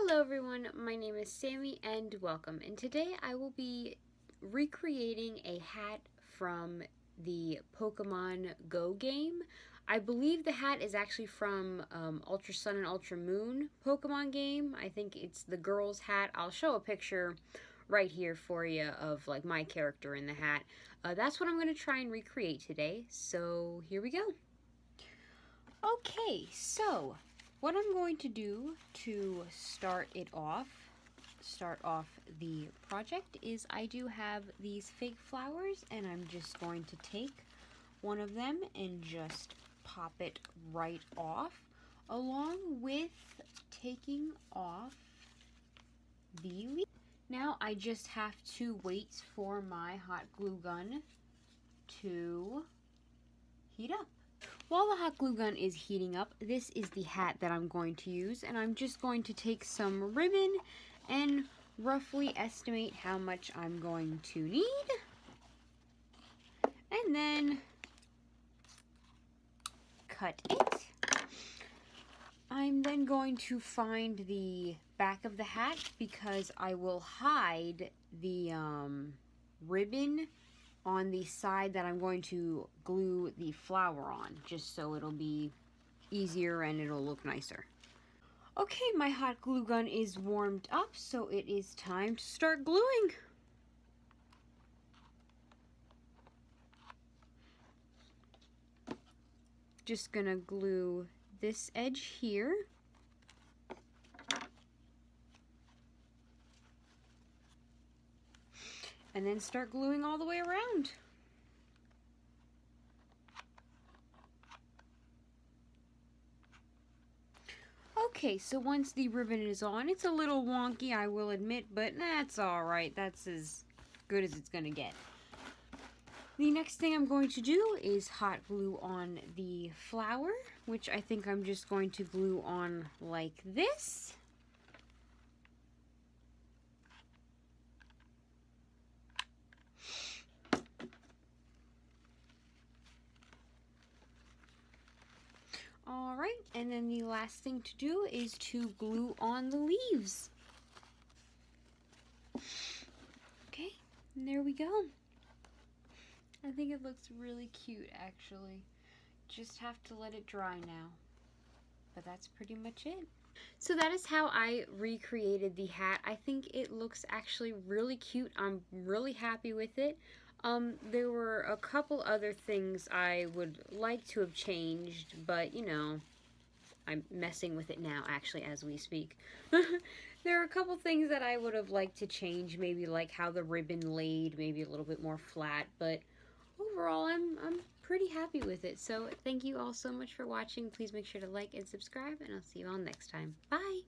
Hello everyone, my name is Sammy and welcome. And today I will be recreating a hat from the Pokemon Go game. I believe the hat is actually from Ultra Sun and Ultra Moon Pokemon game. I think it's the girl's hat. I'll show a picture right here for you of like my character in the hat. That's what I'm going to try and recreate today. So here we go. Okay, so what I'm going to do to start off the project is I do have these fake flowers, and I'm just going to take one of them and just pop it right off, along with taking off the leaf. Now I just have to wait for my hot glue gun to heat up. While the hot glue gun is heating up, this is the hat that I'm going to use, and I'm just going to take some ribbon and roughly estimate how much I'm going to need, and then cut it. I'm then going to find the back of the hat because I will hide the ribbon on the side that I'm going to glue the flower on, just so it'll be easier and it'll look nicer. Okay, my hot glue gun is warmed up, so it is time to start gluing. Just gonna glue this edge here. And then start gluing all the way around. Okay, so once the ribbon is on, it's a little wonky, I will admit, but that's alright. That's as good as it's gonna get. The next thing I'm going to do is hot glue on the flower, which I think I'm just going to glue on like this. Alright, and then the last thing to do is to glue on the leaves. Okay, and there we go. I think it looks really cute, actually. Just have to let it dry now. But that's pretty much it. So that is how I recreated the hat. I think it looks actually really cute. I'm really happy with it. There were a couple other things I would like to have changed, but you know, I'm messing with it now actually as we speak. There are a couple things that I would have liked to change, maybe like how the ribbon laid, maybe a little bit more flat, but overall I'm pretty happy with it. So thank you all so much for watching. Please make sure to like and subscribe, and I'll see you all next time. Bye!